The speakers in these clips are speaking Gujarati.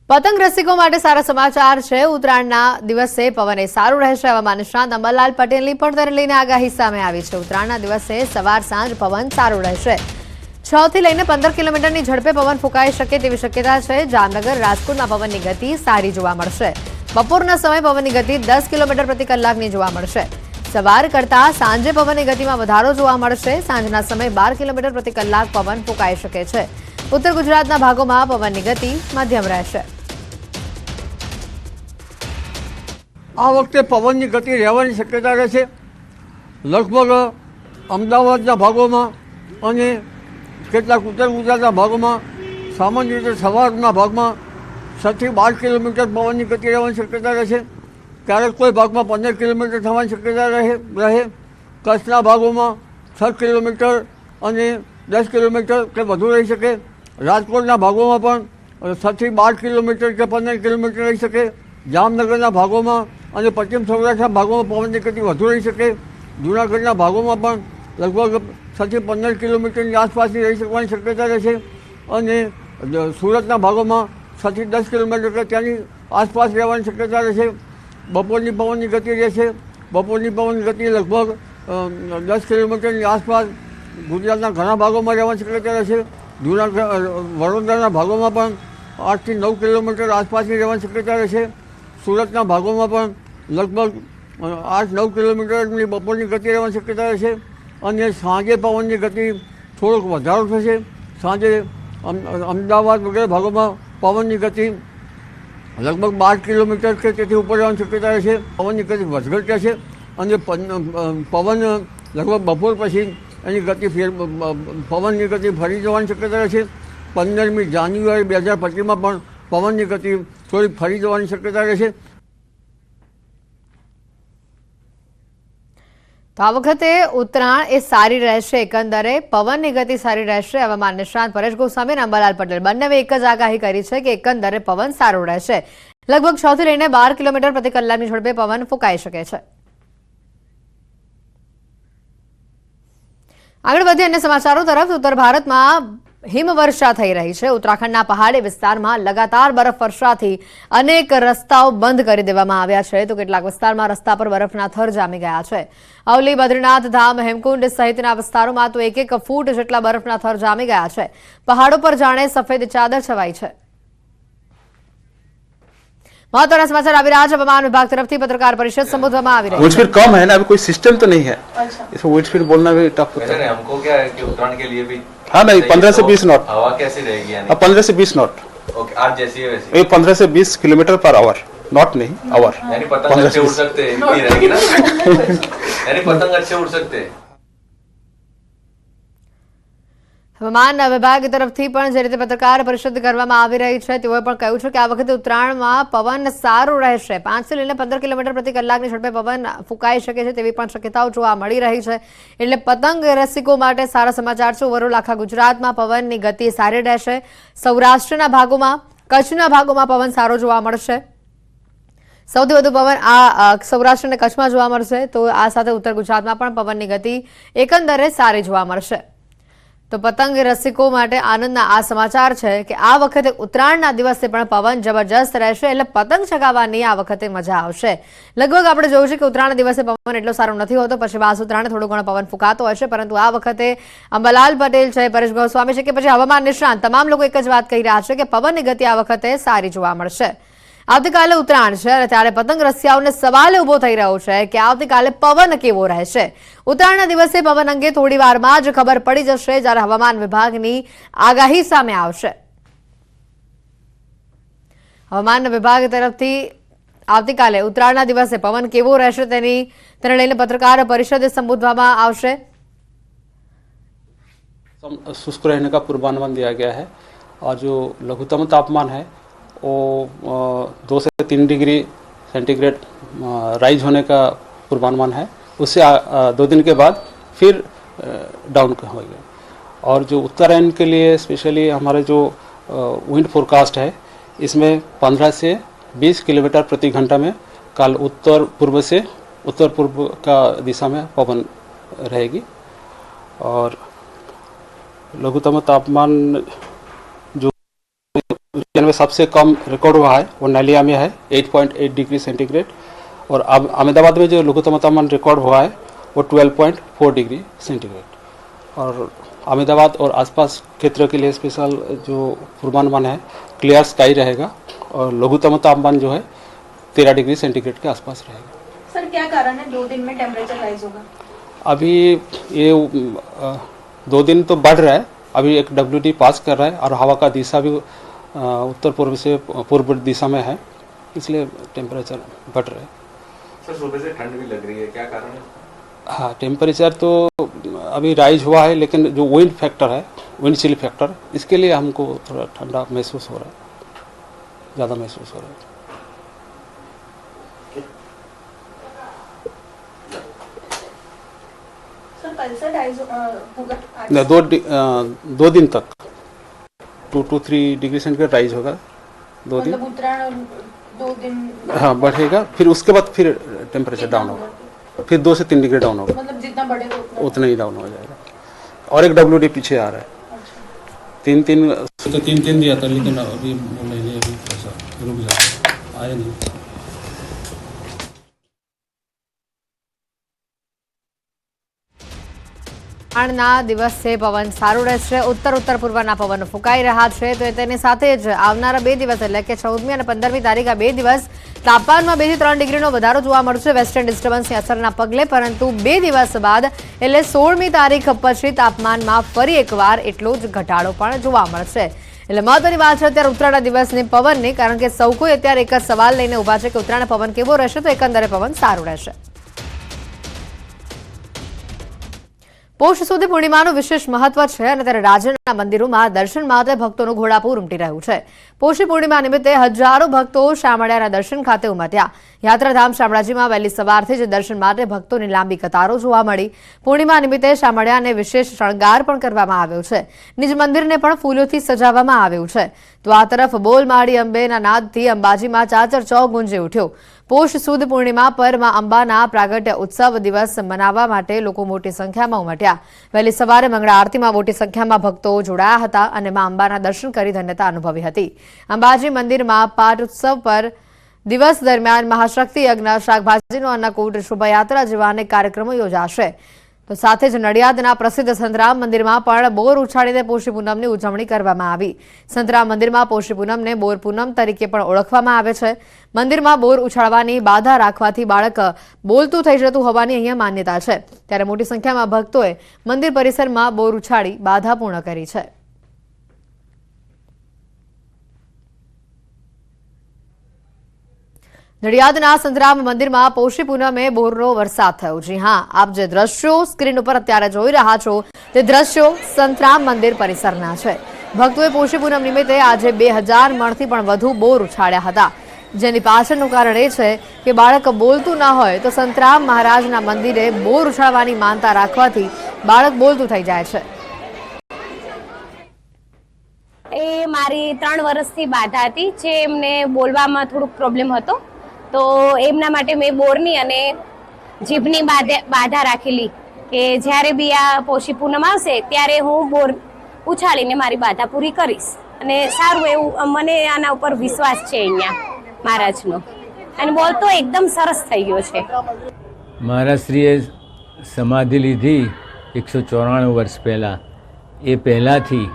પતંગ રસિકો માટે સારા સમાચાર છે। ઉત્તરાયણના દિવસે પવન સારું રહેશે। હવામાન નિષ્ણાત અંબરલાલ પટેલની પણ તેને લઈને આગાહી સામે આવી છે। ઉત્તરાયણના દિવસે સવાર સાંજ પવન સારું રહેશે। 6 થી લઈને 15 કિલોમીટરની ઝડપે પવન ફૂંકાઈ શકે તેવી શક્યતા છે। જામનગર રાજકોટમાં પવનની ગતિ સારી જોવા મળશે। બપોરના સમયે પવનની ગતિ 10 કિલોમીટર પ્રતિ કલાકની જોવા મળશે। સવાર કરતા સાંજે પવનની ગતિમાં વધારો જોવા મળશે। સાંજના સમયે 12 કિલોમીટર પ્રતિ કલાક પવન ફૂંકાઈ શકે છે। ઉત્તર ગુજરાતના ભાગોમાં પવનની ગતિ મધ્યમ રહેશે। આ વખતે પવનની ગતિ રહેવાની શક્યતા રહેશે। લગભગ અમદાવાદના ભાગોમાં અને કેટલાક ઉત્તર ગુજરાતના ભાગોમાં સામાન્ય રીતે સવારના ભાગમાં 6 થી 12 કિલોમીટર પવનની ગતિ રહેવાની શક્યતા રહેશે। ક્યારેક કોઈ ભાગમાં 15 કિલોમીટર થવાની શક્યતા રહે। કચ્છના ભાગોમાં 6 કિલોમીટર અને 10 કિલોમીટર કે વધુ રહી શકે। રાજકોટના ભાગોમાં પણ 6 થી 12 કિલોમીટર કે 15 કિલોમીટર રહી શકે। જામનગરના ભાગોમાં અને પશ્ચિમ સૌરાષ્ટ્રના ભાગોમાં પવનની ગતિ વધુ રહી શકે। જૂનાગઢના ભાગોમાં પણ લગભગ 6 થી 15 કિલોમીટરની આસપાસની રહી શકવાની શક્યતા રહેશે અને સુરતના ભાગોમાં 6 થી 10 કિલોમીટર કે ત્યાંની આસપાસ રહેવાની શક્યતા રહેશે। બપોરની પવનની ગતિ રહેશે। બપોરની પવનની ગતિ લગભગ 10 કિલોમીટરની આસપાસ ગુજરાતના ઘણા ભાગોમાં રહેવાની શક્યતા રહેશે। વડોદરાના ભાગોમાં પણ 8 થી 9 કિલોમીટર આસપાસની રહેવાની શક્યતા રહેશે। સુરતના ભાગોમાં પણ લગભગ 8-9 કિલોમીટરની બપોરની ગતિ રહેવાની શક્યતા રહેશે અને સાંજે પવનની ગતિ થોડોક વધારો થશે। સાંજે અમદાવાદ વગેરે ભાગોમાં પવનની ગતિ લગભગ 12 કિલોમીટર કે તેથી ઉપર રહેવાની શક્યતા રહેશે। પવનની ગતિ વધઘટ રહેશે અને પવન લગભગ બપોર પછી એની ગતિ પવનની ગતિ ફરી જવાની શક્યતા રહેશે। 15મી જાન્યુઆરી 2025માં પણ પવનની ગતિ થોડી ફરી જવાની શક્યતા રહેશે। તો આ વખતે ઉત્તરાયણ એ સારી રહેશે। એકંદરે પવનની ગતિ સારી રહેશે। હવામાન નિષ્ણાત પરેશ ગોસ્વામી અને અંબાલાલ પટેલ બંનેએ એક જ આગાહી કરી છે કે એકંદરે પવન સારું રહેશે। લગભગ 6 થી લઈને 12 કિલોમીટર પ્રતિ કલાકની ઝડપે પવન ફૂંકાઈ શકે છે। આગળ વધીએ અન્ય સમાચારો તરફ। ઉત્તર ભારતમાં હિમવર્ષા થઈ રહી છે। ઉત્તરાખંડના પહાડી વિસ્તારમાં લગાતાર બરફવર્ષાથી અનેક રસ્તાઓ બંધ કરી દેવામાં આવ્યા છે તો કેટલાક વિસ્તારમાં રસ્તા પર બરફના થર જામી ગયા છે। અવલી, બદ્રીનાથ ધામ, હેમકુંડ સહિતના વિસ્તારોમાં તો 1-1 ફૂટ જેટલા બરફના થર જામી ગયા છે। પહાડો પર જાણે સફેદ ચાદર છવાઈ છે। महत्वपूर्ण समाचार આવી રહ્યા છે। હવામાન વિભાગ તરફથી પत्रकार परिषद संबोधવામાં આવી રહી है। विंड कम है ना, अभी कोई सिस्टम तो नहीं है। इसमें विंड स्पीड बोलना भी टफ होता है। हमको क्या है कि उत्तरायण के लिए भी हाँ नहीं, 15 से 20 नॉट। हवा कैसी रहेगी यानी? 15 से 20 नॉट। ओके, आज जैसी है वैसी। ये 15 से 20 किलोमीटर पर आवर, नॉट नहीं आवर। यानी पतंग अच्छे उड़ सकते हैं, इतनी रहेगी ना। यानी पतंग अच्छे उड़ सकते हैं। હવામાન વિભાગ તરફથી પણ જે રીતે પત્રકાર પરિષદ કરવામાં આવી રહી છે તેઓએ પણ કહ્યું છે કે આ વખતે ઉત્તરાયણમાં પવન સારું રહેશે। 5 થી લઈને 15 કિલોમીટર પ્રતિ કલાકની ઝડપે પવન ફૂંકાઈ શકે છે તેવી પણ શક્યતાઓ જોવા મળી રહી છે। એટલે પતંગ રસિકો માટે સારા સમાચાર છે। ઓવરઓલ આખા ગુજરાતમાં પવનની ગતિ સારી રહેશે। સૌરાષ્ટ્રના ભાગોમાં, કચ્છના ભાગોમાં પવન સારો જોવા મળશે। સૌથી વધુ પવન આ સૌરાષ્ટ્ર અને કચ્છમાં જોવા મળશે તો આ સાથે ઉત્તર ગુજરાતમાં પણ પવનની ગતિ એકંદરે સારી જોવા મળશે। તો પતંગ રસિકો માટે આનંદના આ સમાચાર છે કે આ વખતે ઉત્તરાયણના દિવસે પણ પવન જબરજસ્ત રહેશે એટલે પતંગ ચગાવવાની આ વખતે મજા આવશે। લગભગ આપણે જોયું છે કે ઉત્તરાયણના દિવસે પવન એટલો સારો નથી હોતો, પછી બાસ ઉત્તરાયણે થોડો ઘણો પવન ફૂંકાતો હોય છે, પરંતુ આ વખતે અંબાલાલ પટેલ છે, પરેશ ગોસ્વામી છે કે પછી હવામાન નિષ્ણાત તમામ લોકો એક જ વાત કહી રહ્યા છે કે પવનની ગતિ આ વખતે સારી જોવા મળશે। આવતીકાલે ઉત્તરાયણ છે અને ત્યારે પતંગ રસિયાઓને સવાલ ઉભો થઈ રહ્યો છે કે આવતીકાલે પવન કેવો રહેશે। ઉત્તરાયણના દિવસે પવન અંગે થોડી વારમાં જ ખબર પડી જશે જ્યારે હવામાન વિભાગની આગાહી સામે આવશે। હવામાન વિભાગ તરફથી આવતીકાલે ઉત્તરાયણના દિવસે પવન કેવો રહેશે તેને લઈને પત્રકાર પરિષદ સંબોધવામાં આવશે। शुष्क रहने का पूर्वानुमान दिया गया है और जो लघुत्तम तापमान है वो 2 से 3 डिग्री सेंटीग्रेड राइज होने का पूर्वानुमान है। उससे 2 दिन के बाद फिर डाउन होगा। और जो उत्तरायण के लिए स्पेशली हमारे जो विंड फोरकास्ट है इसमें 15 से 20 किलोमीटर प्रति घंटा में काल उत्तर पूर्व से उत्तर पूर्व का दिशा में पवन रहेगी। और लघुत्तम तापमान जो सीजन में सबसे कम रिकॉर्ड हुआ है वो नलिया में है 8.8 डिग्री सेंटीग्रेड, और अब अहमदाबाद में जो लघुत्तम तापमान रिकॉर्ड हुआ है वो 12.4 डिग्री सेंटीग्रेड। और अहमदाबाद और आसपास क्षेत्र के लिए स्पेशल जो पूर्वानुमान है क्लियर स्काई रहेगा और लघुत्तम तापमान जो है 13 डिग्री सेंटीग्रेड के आसपास रहेगा। सर क्या कारण है 2 दिन में टेम्परेचर राइज होगा? अभी ये 2 दिन तो बढ़ रहा है, अभी एक WD पास कर रहा है और हवा का दिशा भी उत्तर पूर्व से पूर्व दिशा में है, इसलिए टेम्परेचर बढ़ रहा है। सर सुबह से ठंड भी लग रही है, क्या कारण है? हाँ, टेम्परेचर तो अभी राइज हुआ है, लेकिन जो विंड फैक्टर है, विंड चिल फैक्टर, इसके लिए हमको थोड़ा ठंडा महसूस हो रहा है, ज़्यादा महसूस हो रहा है। सर कल से राइज होगा? नहीं, 2 दिन तक 2 to 3 डिग्री सेंटीग्रेड राइज होगा 2 दिन। मतलब उत्तरायण 2 दिन हाँ बढ़ेगा, फिर उसके बाद फिर टेम्परेचर डाउन होगा, फिर 2 से 3 डिग्री डाउन होगा, मतलब जितना बढ़ेगा उतना ही डाउन हो जाएगा। और एक WD पीछे आ रहा है, 3 दिया था, लेकिन अभी अभी ऐसा रुक जाता, आया नहीं। ના દિવસે પવન સારું રહેશે, ઉત્તર પૂર્વના પવનો ફૂંકાઈ રહ્યા છે, તો તેની સાથે જ આવનારા 2 દિવસ એટલે કે 14મી અને 15મી તારીખ આ 2 દિવસ તાપમાનમાં 2 થી 3 ડિગ્રીનો વધારો જોવા મળશે વેસ્ટર્ન ડિસ્ટર્બન્સની અસરના પગલે, પરંતુ 2 દિવસ બાદ એટલે 16મી તારીખ પછી તાપમાનમાં ફરી એકવાર એટલો જ ઘટાડો પણ જોવા મળશે। એટલે મહત્વની વાત છે અત્યારે ઉત્તરાયણના દિવસની પવનની, કારણ કે સૌ કોઈ અત્યારે એક જ સવાલ લઈને ઊભા છે કે ઉત્તરાયણ પવન કેવો રહેશે, તો એકંદરે પવન સારું રહેશે। પોષ સુધી પૂર્ણિમાનું વિશેષ મહત્વ છે અને ત્યારે રાજ્યના મંદિરોમાં દર્શન માટે ભક્તોનું ઘોડાપૂર ઉમટી રહ્યું છે। પોષી પૂર્ણિમા નિમિત્તે હજારો ભક્તો શામળિયાના દર્શન ખાતે ઉમટ્યા। યાત્રાધામ શામળાજીમાં વહેલી સવારથી જ દર્શન માટે ભક્તોની લાંબી કતારો જોવા મળી। પૂર્ણિમા નિમિત્તે શામળિયાને વિશેષ શણગાર પણ કરવામાં આવ્યો છે, નિજ મંદિરને પણ ફૂલોથી સજાવવામાં આવ્યું છે। તો આ તરફ બોલ માડી અંબેના નાદથી અંબાજીમાં ચાચર ચોક ગુંજી ઉઠ્યો। પોષ સુદ પૂર્ણિમા પર માં અંબાના પ્રાગટ્ય ઉત્સવ દિવસ મનાવવા માટે લોકો મોટી સંખ્યામાં ઉમટ્યા। વહેલી સવારે મંગળા આરતીમાં મોટી સંખ્યામાં ભક્તો જોડાયા હતા અને માં અંબાના દર્શન કરી ધન્યતા અનુભવી હતી। અંબાજી મંદિરમાં પાટ ઉત્સવ પર દિવસ દરમિયાન મહાશક્તિ યજ્ઞ, શાકભાજીનો અન્નકૂટ, શોભાયાત્રા જેવા અનેક કાર્યક્રમો યોજાશે। તો સાથે જ નડિયાદના પ્રસિદ્ધ સંતરામ મંદિરમાં પણ બોર ઉછાળીને પોષી પૂનમની ઉજવણી કરવામાં આવી। સંતરામ મંદિરમાં પોષી પૂનમને બોર પૂનમ તરીકે પણ ઓળખવામાં આવે છે। મંદિરમાં બોર ઉછાળવાની બાધા રાખવાથી બાળક બોલતું થઈ જતું હોવાની અહીંયા માન્યતા છે, ત્યારે મોટી સંખ્યામાં ભક્તોએ મંદિર પરિસરમાં બોર ઉછાળી બાધા પૂર્ણ કરી છે। નડિયાદના સંતરામ મંદિરમાં પોષી પૂનમે બોરનો વરસાદ થયો। જી હા, આપ જે દ્રશ્યો સ્ક્રીન ઉપર અત્યારે જોઈ રહ્યા છો તે દ્રશ્યો સંતરામ મંદિર પરિસરના છે। ભક્તોએ પોષી પૂનમ નિમિત્તે આજે 2000 મણથી પણ વધુ બોર ઉછાળ્યા હતા, જેની પાછળનું કારણ એ છે કે બાળક બોલતું ન હોય તો સંતરામ મહારાજના મંદિરે બોર ઉછાળવાની માનતા રાખવાથી બાળક બોલતું થઈ જાય છે। એ મારી 3 વર્ષથી બાધા હતી, જે એમને બોલવામાં થોડુંક પ્રોબ્લેમ હતો, તો એમના માટે મેં બોરની અને જીભની બાધા રાખેલી કે જ્યારે બી આ પોષી પૂનમ આવશે ત્યારે હું બોર ઉછાળીને મારી બાધા પૂરી કરીશ, અને સારું એવું મને આના ઉપર વિશ્વાસ છે અહીંયા મહારાજનો, અને બોલ તો એકદમ સરસ થઈ ગયો છે। મહારાજશ્રીએ સમાધિ લીધી 194 વર્ષ પહેલાં, એ પહેલાંથી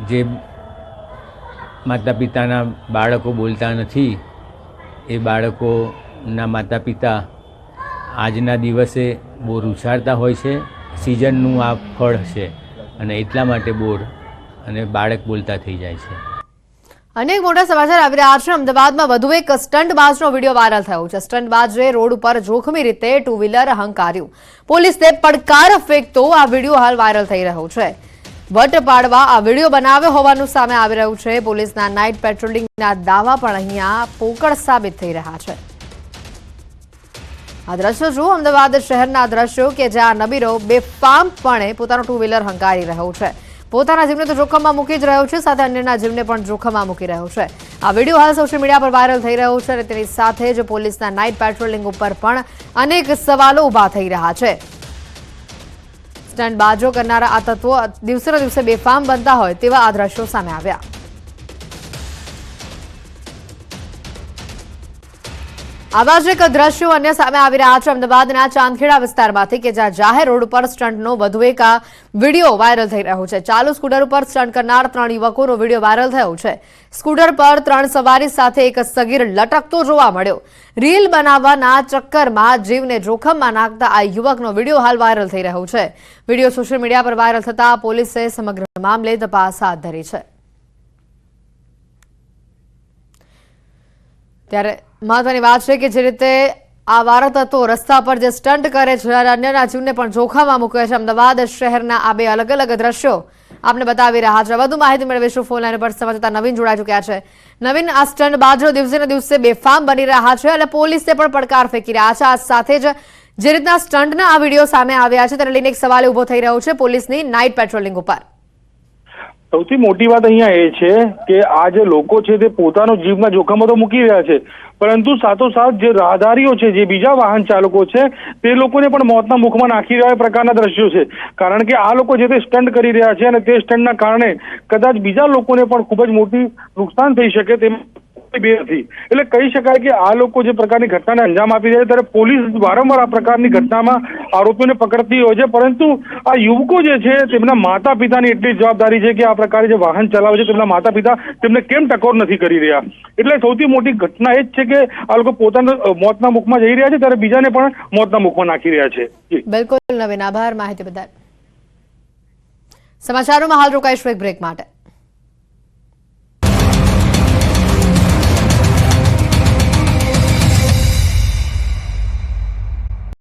જે માતા પિતાના બાળકો બોલતા નથી એ બાળકોના માતા પિતા આજના દિવસે બોર ઉછાળતા હોય છે। સિઝનનું આ ફળ છે અને એટલા માટે બોર અને બાળક બોલતા થઈ જાય છે। અનેક મોટા સમાચાર આવી રહ્યા છે। અમદાવાદમાં વધુ એક સ્ટંટબાજનો વિડીયો વાયરલ થયો છે। સ્ટંટબાજે રોડ ઉપર જોખમી રીતે 2 વ્હીલર હંકાર્યું। પોલીસને પડકાર ફેંકતો આ વિડીયો હાલ વાયરલ થઈ રહ્યો છે। વટ પાડવા આ વિડીયો બનાવ્યો હોવાનું સામે આવી રહ્યું છે। પોલીસના નાઇટ પેટ્રોલિંગના દાવા પણ અહીંયા પોકળ સાબિત થઈ રહ્યા છે। આ દ્રશ્યો જુઓ, અમદાવાદ શહેરના દ્રશ્યો કે જ્યાં નબીરો બેફામપણે પોતાનું 2 વ્હીલર હંકારી રહ્યો છે। પોતાના જીવને તો જોખમમાં મૂકી જ રહ્યો છે, સાથે અન્યના જીવને પણ જોખમમાં મૂકી રહ્યો છે। આ વિડીયો હાલ સોશિયલ મીડિયા પર વાયરલ થઈ રહ્યો છે અને તેની સાથે જ પોલીસના નાઇટ પેટ્રોલિંગ ઉપર પણ અનેક સવાલો ઊભા થઈ રહ્યા છે। સ્ટંટબાજો કરનારા આ તત્વો દિવસે દિવસે બેફામ બનતા હોય તેવા આ દ્રશ્યો સામે આવ્યા। આવા જ એક દ્રશ્યો અન્ય સામે આવી રહ્યા છે અમદાવાદના ચાંદખેડા વિસ્તારમાંથી કે જ્યાં જાહેર રોડ ઉપર સ્ટન્ટનો વધુ એક વિડીયો વાયરલ થઈ રહ્યો છે. ચાલુ સ્કૂટર ઉપર સ્ટન્ટ કરનાર 3 યુવકોનો વિડીયો વાયરલ થયો છે. સ્કૂટર પર 3 સવારી સાથે એક સગીર લટકતો જોવા મળ્યો. રીલ બનાવવાના ચક્કરમાં જીવને જોખમમાં નાખતા આ યુવકનો વિડીયો હાલ વાયરલ થઈ રહ્યો છે. વિડીયો સોશિયલ મીડિયા પર વાયરલ થતા પોલીસે સમગ્ર મામલે તપાસ હાથ ધરી છે. ત્યારે મહત્વની વાત છે કે જે રીતે આ વારતત્વો રસ્તા પર જે સ્ટન્ટ કરે છે અને અન્યના જીવને પણ જોખમમાં મૂકે છે. અમદાવાદ શહેરના આ બે અલગ અલગ દ્રશ્યો આપને બતાવી રહ્યા છે. વધુ માહિતી મેળવીશું ફોન લાઈન પર સમાચાર નવીન જોડાઈ ચૂક્યા છે. નવીન, આ સ્ટન્ટ બાજો દિવસે ને દિવસે બેફામ બની રહ્યા છે અને પોલીસે પણ પડકાર ફેંકી રહ્યા છે. આ સાથે જ જે રીતના સ્ટન્ટના આ વિડીયો સામે આવ્યા છે તેને લઈને એક સવાલ ઉભો થઈ રહ્યો છે પોલીસની નાઇટ પેટ્રોલિંગ ઉપર. સૌથી મોટી વાત અહીંયા એ છે કે આ જે લોકો છે તે પોતાનો જીવના જોખમમાં તો મૂકી રહ્યા છે, પરંતુ સાથોસાથ જે રાહદારીઓ છે, જે બીજા વાહન ચાલકો છે, તે લોકોને પણ મોતના મુખમાં નાખી રહ્યા પ્રકારના દ્રશ્યો છે. કારણ કે આ લોકો જે તે સ્ટન્ટ કરી રહ્યા છે અને તે સ્ટન્ટના કારણે કદાચ બીજા લોકોને પણ ખૂબ જ મોટી નુકસાન થઈ શકે તેમ બે નથી. એટલે કહી શકાય કે આ લોકો જે પ્રકારની ઘટનાને અંજામ આપી રહ્યા છે ત્યારે પોલીસ વારંવાર આ પ્રકારની ઘટનામાં આરોપીઓને પકડતી હોય છે, પરંતુ આ યુવકો જે છે તેમના માતા પિતાની એટલી જવાબદારી છે કે આ પ્રકારે જે વાહન ચલાવે છે તેમના માતા પિતા તેમને કેમ ટકોર નથી કરી રહ્યા. એટલે સૌથી મોટી ઘટના એ જ છે કે આ લોકો પોતાના મોતના મુખમાં જઈ રહ્યા છે ત્યારે બીજાને પણ મોતના મુખમાં નાખી રહ્યા છે. બિલકુલ નવીન, આભાર માહિતી બદલ. સમાચારોમાં હાલ રોકાઈશું એક બ્રેક માટે.